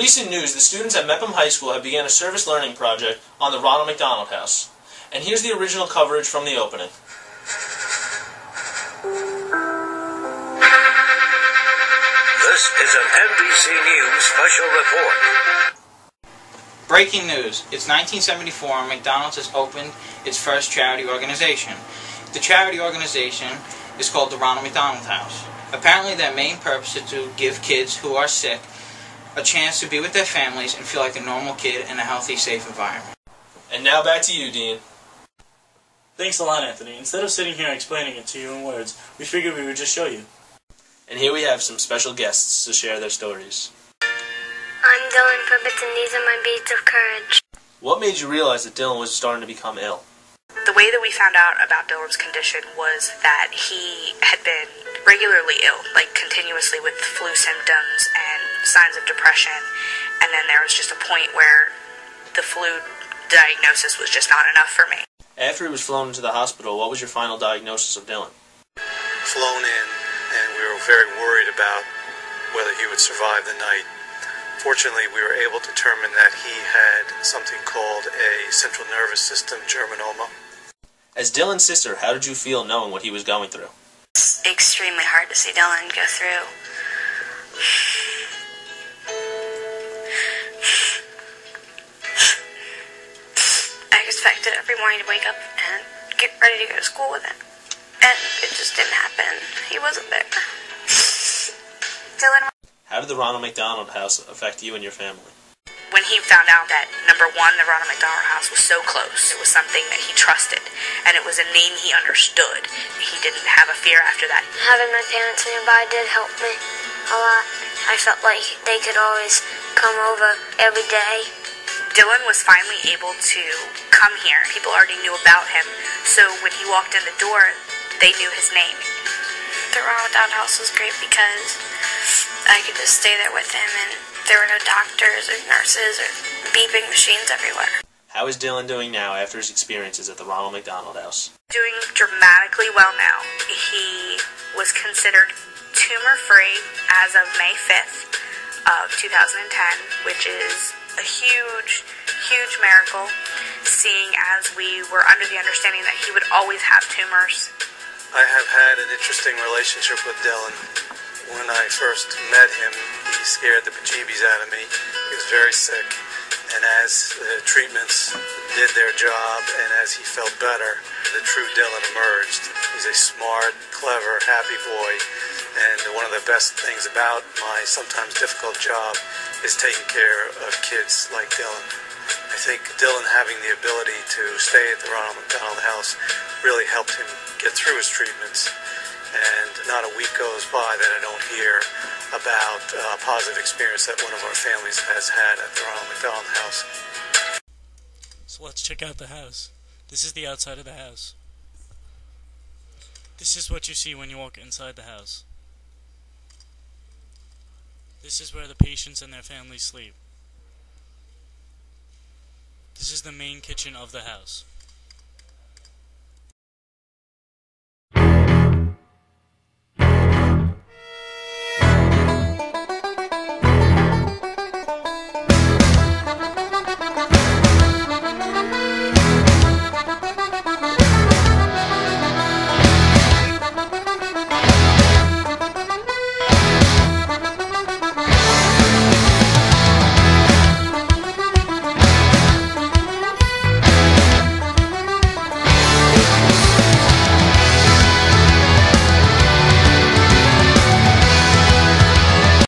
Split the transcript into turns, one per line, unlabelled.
recent news, the students at Mepham High School have begun a service learning project on the Ronald McDonald House. And here's the original coverage from the opening.
This is an NBC News special report.
Breaking news. It's 1974 and McDonald's has opened its first charity organization. The charity organization is called the Ronald McDonald House. Apparently their main purpose is to give kids who are sick a chance to be with their families and feel like a normal kid in a healthy, safe environment.
And now back to you, Dean.
Thanks a lot, Anthony. Instead of sitting here explaining it to you in words, we figured we would just show you.
And here we have some special guests to share their stories.
I'm Dylan Pubbits, and these are my beads of courage.
What made you realize that Dylan was starting to become ill?
The way that we found out about Dylan's condition was that he had been regularly ill, like continuously with flu symptoms and signs of depression, and then there was just a point where the flu diagnosis was just not enough for me.
After he was flown into the hospital, what was your final diagnosis of Dylan?
Flown in, and we were very worried about whether he would survive the night. Fortunately, we were able to determine that he had something called a central nervous system germinoma.
As Dylan's sister, how did you feel knowing what he was going through?
It's extremely hard to see Dylan go through. I expected every morning to wake up and get ready to go to school with him. And it just didn't happen. He wasn't there. Dylan.
How did the Ronald McDonald House affect you and your family?
When he found out that, number one, the Ronald McDonald House was so close, it was something that he trusted, and it was a name he understood. He didn't have a fear after that.
Having my parents nearby did help me a lot. I felt like they could always come over every day.
Dylan was finally able to come here. People already knew about him, so when he walked in the door, they knew his name. The Ronald McDonald House was great because I could just stay there with him, and there were no doctors or nurses or beeping machines everywhere.
How is Dylan doing now after his experiences at the Ronald McDonald House?
Doing dramatically well now. He was considered tumor-free as of May 5th of 2010, which is a huge, huge miracle, seeing as we were under the understanding that he would always have tumors.
I have had an interesting relationship with Dylan. When I first met him, he scared the bejeebies out of me. He was very sick, and as the treatments did their job and as he felt better, the true Dylan emerged. He's a smart, clever, happy boy, and one of the best things about my sometimes difficult job is taking care of kids like Dylan. I think Dylan having the ability to stay at the Ronald McDonald House really helped him get through his treatments. And not a week goes by that I don't hear about a positive experience that one of our families has had at the Ronald McDonald House.
So let's check out the house. This is the outside of the house. This is what you see when you walk inside the house. This is where the patients and their families sleep. This is the main kitchen of the house.